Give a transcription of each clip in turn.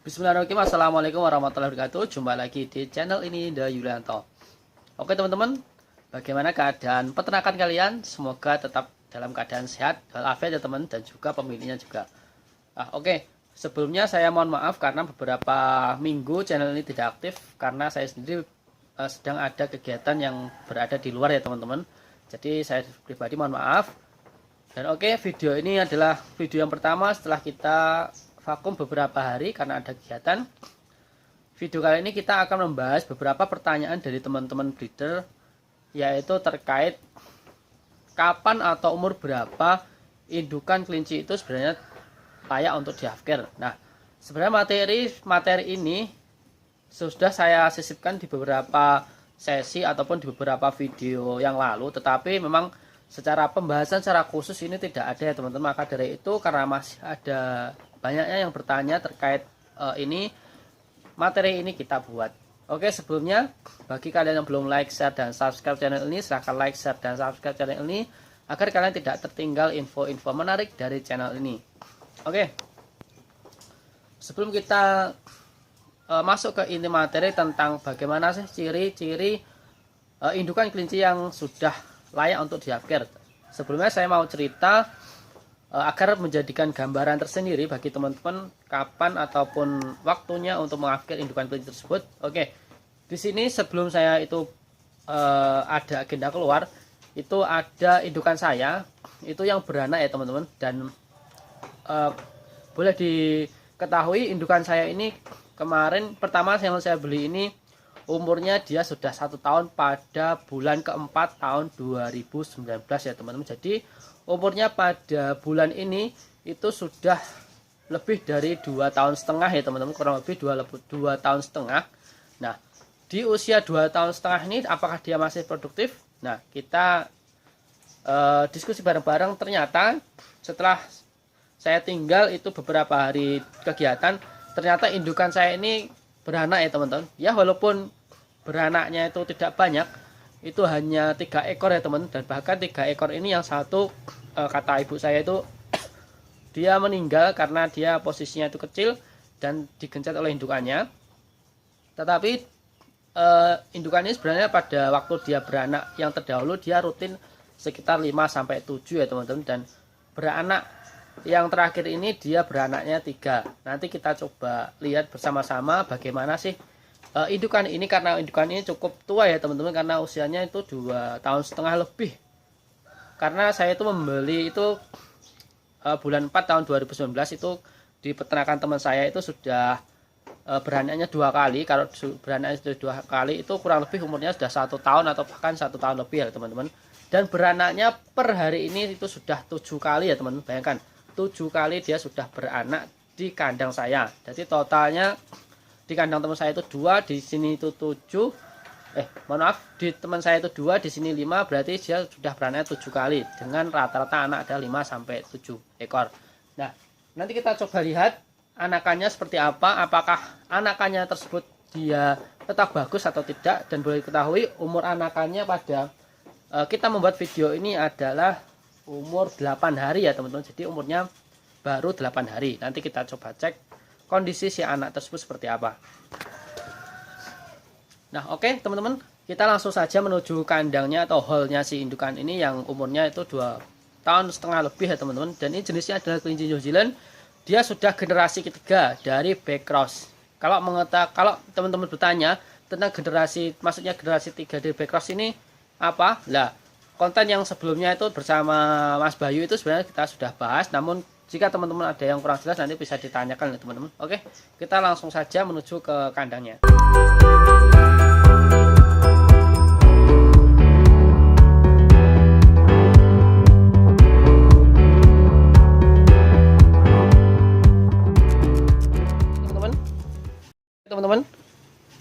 Bismillahirrahmanirrahim. Assalamualaikum warahmatullahi wabarakatuh. Jumpa lagi di channel ini, The Yulianto. Oke teman-teman, bagaimana keadaan peternakan kalian? Semoga tetap dalam keadaan sehat, walafiat ya teman, dan juga pemiliknya juga. Oke, sebelumnya saya mohon maaf karena beberapa minggu channel ini tidak aktif karena saya sendiri sedang ada kegiatan yang berada di luar ya teman-teman. Jadi saya pribadi mohon maaf. Dan oke, video ini adalah video yang pertama setelah kita vakum beberapa hari karena ada kegiatan. Video kali ini kita akan membahas beberapa pertanyaan dari teman-teman breeder, yaitu terkait kapan atau umur berapa indukan kelinci itu sebenarnya layak untuk di half-care. Nah, sebenarnya materi ini sudah saya sisipkan di beberapa sesi ataupun di beberapa video yang lalu, tetapi memang secara pembahasan secara khusus ini tidak ada ya teman-teman. Maka dari itu, karena masih ada banyaknya yang bertanya terkait ini, materi ini kita buat. Oke, sebelumnya bagi kalian yang belum like, share, dan subscribe channel ini, silahkan like, share, dan subscribe channel ini agar kalian tidak tertinggal info-info menarik dari channel ini. Oke, sebelum kita masuk ke inti materi tentang bagaimana sih ciri-ciri indukan kelinci yang sudah layak untuk di half-care, sebelumnya saya mau cerita agar menjadikan gambaran tersendiri bagi teman-teman kapan ataupun waktunya untuk meng-half-care indukan kelinci tersebut. Oke, di sini sebelum saya itu ada agenda keluar, itu ada indukan saya itu yang beranak ya teman-teman, dan boleh diketahui indukan saya ini kemarin pertama yang saya beli ini umurnya dia sudah 1 tahun pada bulan keempat tahun 2019 ya teman-teman. Jadi umurnya pada bulan ini itu sudah lebih dari 2,5 tahun ya teman-teman, kurang lebih 2 tahun setengah. Nah, di usia 2,5 tahun ini apakah dia masih produktif? Nah, kita diskusi bareng-bareng. Ternyata setelah saya tinggal itu beberapa hari kegiatan, ternyata indukan saya ini beranak ya teman-teman. Ya, walaupun beranaknya itu tidak banyak, itu hanya 3 ekor ya teman, dan bahkan 3 ekor ini yang satu kata ibu saya itu dia meninggal karena dia posisinya itu kecil dan digencet oleh indukannya. Tetapi indukan ini sebenarnya pada waktu dia beranak yang terdahulu dia rutin sekitar 5-7 ya teman-teman, dan beranak yang terakhir ini dia beranaknya 3. Nanti kita coba lihat bersama-sama bagaimana sih indukan ini, karena indukan ini cukup tua ya teman-teman, karena usianya itu 2,5 tahun lebih. Karena saya itu membeli itu bulan 4 tahun 2019 itu di peternakan teman saya itu sudah beranaknya 2 kali. Kalau beranaknya sudah 2 kali itu kurang lebih umurnya sudah 1 tahun atau bahkan 1 tahun lebih ya teman-teman. Dan beranaknya per hari ini itu sudah 7 kali ya teman-teman. Bayangkan 7 kali dia sudah beranak di kandang saya. Jadi totalnya di kandang teman saya itu 2, di sini itu 7. Di teman saya itu 2, di sini 5, berarti dia sudah beranak 7 kali dengan rata-rata anak ada 5-7 ekor. Nah, nanti kita coba lihat anakannya seperti apa, apakah anakannya tersebut dia tetap bagus atau tidak. Dan boleh diketahui umur anakannya pada kita membuat video ini adalah umur 8 hari ya teman-teman. Jadi umurnya baru 8 hari. Nanti kita coba cek kondisi si anak tersebut seperti apa. Nah, oke teman-teman, kita langsung saja menuju kandangnya atau hallnya si indukan ini yang umurnya itu 2,5 tahun lebih ya teman-teman. Dan ini jenisnya adalah kelinci New Zealand. Dia sudah generasi ketiga dari backcross. Kalau teman-teman bertanya tentang maksudnya generasi 3 dari backcross ini apa? Lah, konten yang sebelumnya itu bersama Mas Bayu itu sebenarnya kita sudah bahas. Namun jika teman-teman ada yang kurang jelas nanti bisa ditanyakan ya teman-teman. Oke, kita langsung saja menuju ke kandangnya. Teman-teman,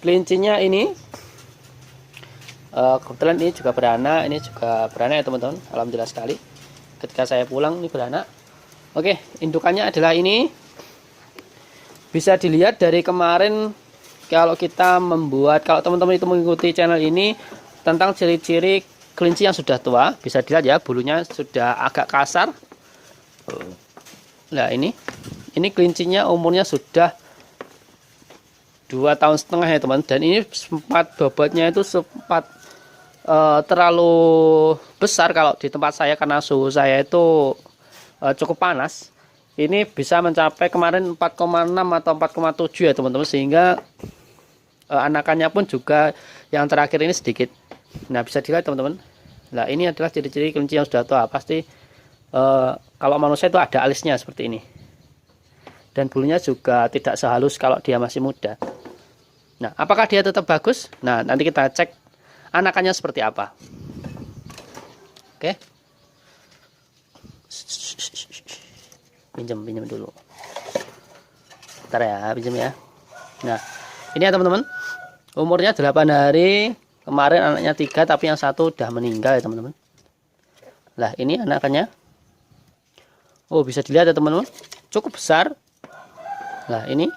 kelincinya ini kebetulan ini juga beranak, ya teman-teman. Alhamdulillah sekali. Ketika saya pulang ini beranak. Oke, indukannya adalah ini. Bisa dilihat dari kemarin kalau teman-teman itu mengikuti channel ini tentang ciri-ciri kelinci yang sudah tua, bisa dilihat ya, bulunya sudah agak kasar. Nah, ini kelincinya umurnya sudah 2,5 tahun ya teman. Dan ini sempat bobotnya itu sempat terlalu besar kalau di tempat saya, karena suhu saya itu cukup panas. Ini bisa mencapai kemarin 4,6 atau 4,7 ya teman-teman, sehingga anakannya pun juga yang terakhir ini sedikit. Nah, bisa dilihat teman-teman. Nah, ini adalah ciri-ciri kelinci yang sudah tua. Pasti kalau manusia itu ada alisnya seperti ini. Dan bulunya juga tidak sehalus kalau dia masih muda. Nah, apakah dia tetap bagus? Nah, nanti kita cek anakannya seperti apa. Oke. Pinjam dulu. Bentar ya, pinjam ya. Nah, ini ya teman-teman. Umurnya 8 hari. Kemarin anaknya 3, tapi yang satu udah meninggal ya teman-teman. Lah, ini anakannya. Oh, bisa dilihat ya teman-teman. Cukup besar. Nah, ini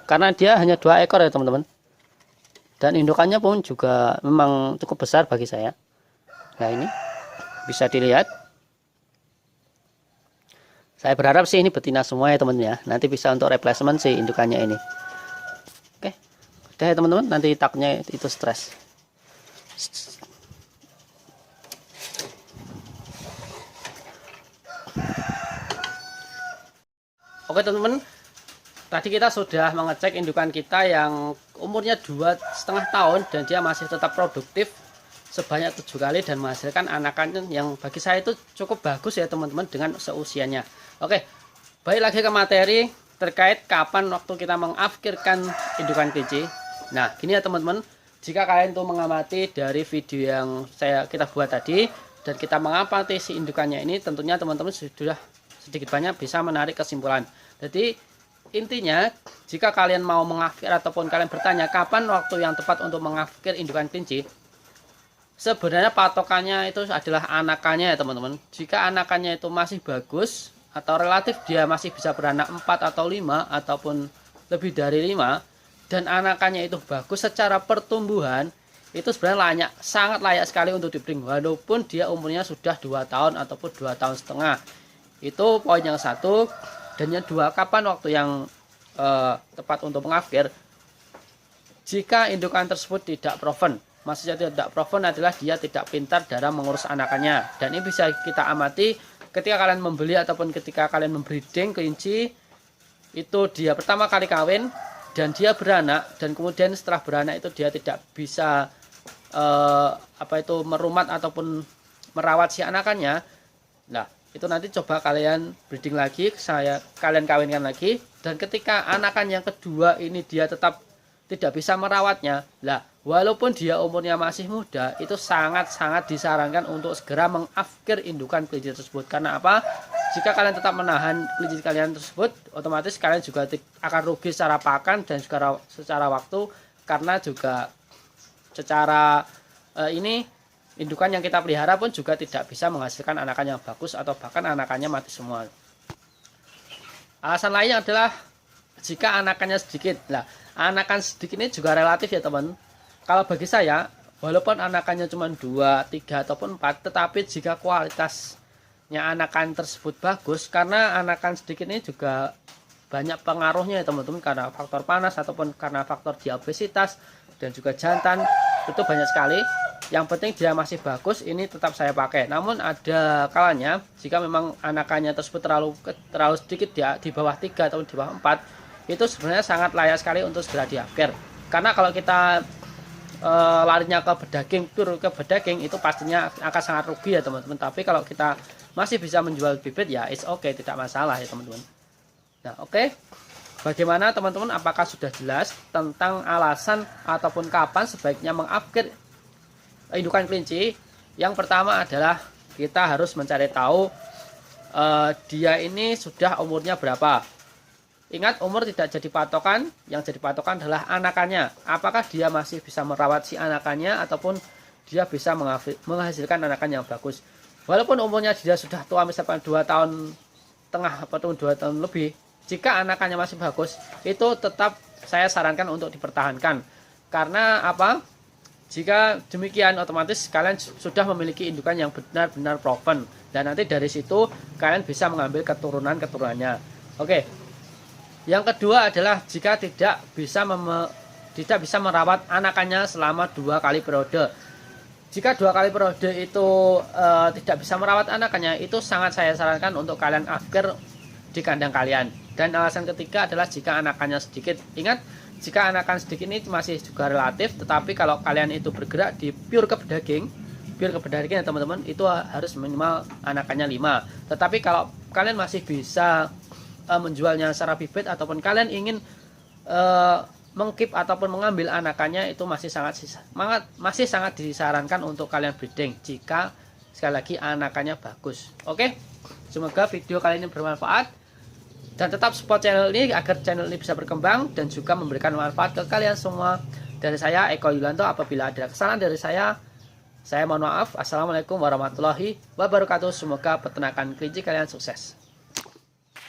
karena dia hanya 2 ekor ya teman-teman. Dan indukannya pun juga memang cukup besar bagi saya. Nah, ini bisa dilihat. Saya berharap sih ini betina semua ya teman-teman ya. Nanti bisa untuk replacement sih indukannya ini. Oke. Udah ya teman-teman, nanti taknya itu stres. Oke teman-teman, tadi kita sudah mengecek indukan kita yang umurnya 2,5 tahun dan dia masih tetap produktif sebanyak 7 kali dan menghasilkan anakan yang bagi saya itu cukup bagus ya teman-teman dengan seusianya. Oke, balik lagi ke materi terkait kapan waktu kita mengakhirkan indukan kelinci. Nah, gini ya teman-teman, jika kalian tuh mengamati dari video yang kita buat tadi dan kita mengamati si indukannya ini, tentunya teman-teman sudah sedikit banyak bisa menarik kesimpulan. Jadi intinya, jika kalian mau mengakhir ataupun kalian bertanya kapan waktu yang tepat untuk mengakhir indukan kelinci, sebenarnya patokannya itu adalah anakannya ya teman-teman. Jika anakannya itu masih bagus atau relatif dia masih bisa beranak 4 atau 5 ataupun lebih dari 5 dan anakannya itu bagus secara pertumbuhan, itu sebenarnya sangat layak sekali untuk dibreeding walaupun dia umurnya sudah 2 tahun ataupun 2,5 tahun. Itu poin yang satu. Dan yang dua, kapan waktu yang tepat untuk mengakhir? Jika indukan tersebut tidak proven. Maksudnya tidak proven adalah dia tidak pintar dalam mengurus anakannya. Dan ini bisa kita amati ketika kalian membeli ataupun ketika kalian membreeding kelinci. Itu dia pertama kali kawin dan dia beranak, dan kemudian setelah beranak itu dia tidak bisa merumat ataupun merawat si anakannya. Nah, itu nanti coba kalian breeding lagi, kalian kawinkan lagi, dan ketika anakan yang kedua ini dia tetap tidak bisa merawatnya, lah walaupun dia umurnya masih muda, itu sangat-sangat disarankan untuk segera mengakhir indukan kelinci tersebut. Karena apa? Jika kalian tetap menahan kelinci kalian tersebut, otomatis kalian juga akan rugi secara pakan dan juga secara waktu, karena juga secara indukan yang kita pelihara pun juga tidak bisa menghasilkan anakan yang bagus atau bahkan anakannya mati semua. Alasan lainnya adalah jika anakannya sedikit. Nah, anakan sedikit ini juga relatif ya teman. Kalau bagi saya, walaupun anakannya cuma 2, 3 ataupun 4, tetapi jika kualitasnya anakan tersebut bagus, karena anakan sedikit ini juga banyak pengaruhnya ya teman-teman, karena faktor panas ataupun karena faktor dia obesitas dan juga jantan, itu banyak sekali. Yang penting dia masih bagus, ini tetap saya pakai. Namun ada kalanya jika memang anakannya tersebut terlalu sedikit, dia di bawah 3 atau di bawah 4, itu sebenarnya sangat layak sekali untuk segera diakhir. Karena kalau kita larinya ke bedaging itu pastinya akan sangat rugi ya teman-teman. Tapi kalau kita masih bisa menjual bibit ya it's okay, tidak masalah ya teman-teman. Nah, oke. Bagaimana teman-teman, apakah sudah jelas tentang alasan ataupun kapan sebaiknya mengakhir indukan kelinci? Yang pertama adalah kita harus mencari tahu dia ini sudah umurnya berapa. Ingat, umur tidak jadi patokan, yang jadi patokan adalah anakannya. Apakah dia masih bisa merawat si anakannya ataupun dia bisa menghasilkan anakan yang bagus. Walaupun umurnya dia sudah tua, misalkan 2 tahun tengah ataupun 2 tahun lebih, jika anakannya masih bagus, itu tetap saya sarankan untuk dipertahankan. Karena apa? Jika demikian, otomatis kalian sudah memiliki indukan yang benar-benar proven. Dan nanti dari situ kalian bisa mengambil keturunan-keturunannya. Oke. Yang kedua adalah jika tidak bisa merawat anakannya selama 2 kali periode. Jika 2 kali periode itu tidak bisa merawat anakannya, itu sangat saya sarankan untuk kalian upgrade di kandang kalian. Dan alasan ketiga adalah jika anakannya sedikit. Ingat, jika anakan sedikit ini masih juga relatif, tetapi kalau kalian itu bergerak di pure keberdaging ya teman-teman, itu harus minimal anakannya 5. Tetapi kalau kalian masih bisa menjualnya secara bibit, ataupun kalian ingin mengkeep ataupun mengambil anakannya, itu masih sangat disarankan untuk kalian breeding jika sekali lagi anakannya bagus. Oke, semoga video kali ini bermanfaat dan tetap support channel ini agar channel ini bisa berkembang dan juga memberikan manfaat ke kalian semua. Dari saya Eko Yulianto, apabila ada kesalahan dari saya mohon maaf. Assalamualaikum warahmatullahi wabarakatuh. Semoga peternakan kelinci kalian sukses.